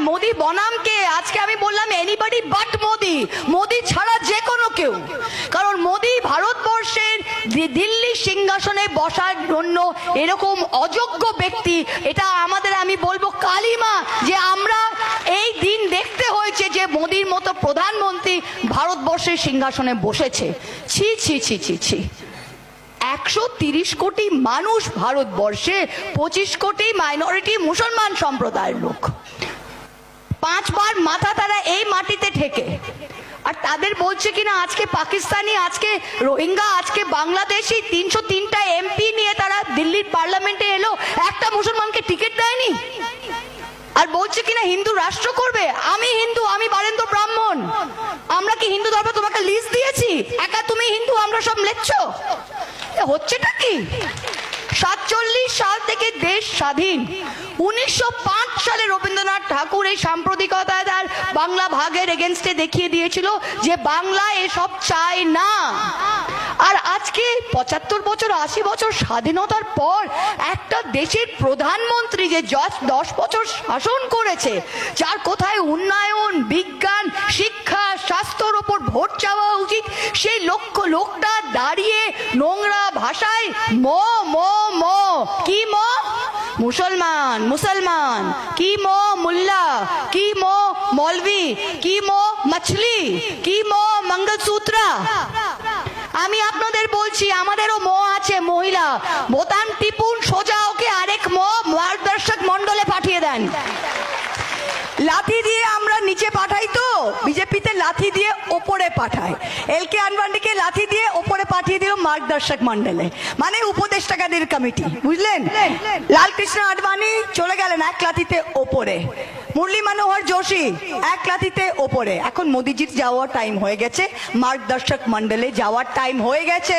মোদি বনাম কে? আজকে আমি বললাম এনিবডি বাট মোদি, মোদি ছাড়া যে কোনো কেউ। কারণ মোদি ভারতবর্ষের দিল্লি সিংহাসনে বসার জন্য এরকম অযোগ্য ব্যক্তি, এটা আমাদের আমি বলবো কালিমা যে আমরা এই দিন দেখতে হয়েছে যে মোদির মতো প্রধানমন্ত্রী ভারতবর্ষের সিংহাসনে বসেছে। ছি ছি ছি ছি ছি। 130 কোটি মানুষ ভারতবর্ষে, 25 কোটি মাইনরিটি মুসলমান সম্প্রদায়ের লোক, 5 বার মাথা তারা এই মাটিতে ঠেকে। আর তাদের বলছে কিনা আজকে পাকিস্তানি, আজকে রোহিঙ্গা, আজকে বাংলাদেশি 303টা এমপি নিয়ে তারা দিল্লির পার্লামেন্টে এলো, একটা মুসলমানকে টিকিট দেয়নি। আর বলছে কিনা হিন্দু রাষ্ট্র করবে। আমি হিন্দু, আমি বারেন্দ্র ব্রাহ্মণ। আমরা কি হিন্দু ধর্ম তোমাকে লিস্ট দিয়েছি? একা তুমি হিন্দু, আমরা সব লেচ্ছ। হচ্ছেটা কি? 47 সাল থেকে দেশ স্বাধীন। 1905 সালে রবীন্দ্রনাথ ঠাকুর এই সাম্প্রদায়িকতায় তার বাংলা ভাগের এগেনস্টে দেখিয়ে দিয়েছিল যে বাংলা এসব চায় না। আর আজকে 75 বছর 80 বছর স্বাধীনতার পর একটা দেশের প্রধানমন্ত্রী যে 10 বছর শাসন করেছে, যার কোথায় উন্নয়ন, বিজ্ঞান, শিক্ষা, স্বাস্থ্যর ওপর ভোট চাওয়া উচিত, সেই লোকটা দাঁড়িয়ে নোংরা ভাষায় মো মো মো, কি মো মুসলমান, মুসলমান কি মো মুল্লা, কি মো মৌলভি, কি মো মছলি, কি মো মঙ্গলসূত্রা। আমি আপনাদের বলছি আমাদেরও মো আছে, মহিলা। বোতাম টিপুন, সোজা ওকে আরেক মো মার্গদর্শক মন্ডলে পাঠিয়ে দেন। লাথি দিয়ে আমরা নিচে পাঠাই তো, বিজেপিতে লাথি দিয়ে ওপরে পাঠায়। এলকে আনবান্ডিকে লাথি দিয়ে ওপরে পাঠিয়ে দিল মার্গদর্শক মন্ডলে, মানে উপদেষ্টাকাদের কমিটি, বুঝলেন? লালকৃষ্ণ আডবাণী চলে গেলেন এক লাথিতে ওপরে, মুরলী মনোহর যোশী এক লাথিতে ওপরে। এখন মোদিজির যাওয়ার টাইম হয়ে গেছে, মার্গদর্শক মন্ডলে যাওয়ার টাইম হয়ে গেছে।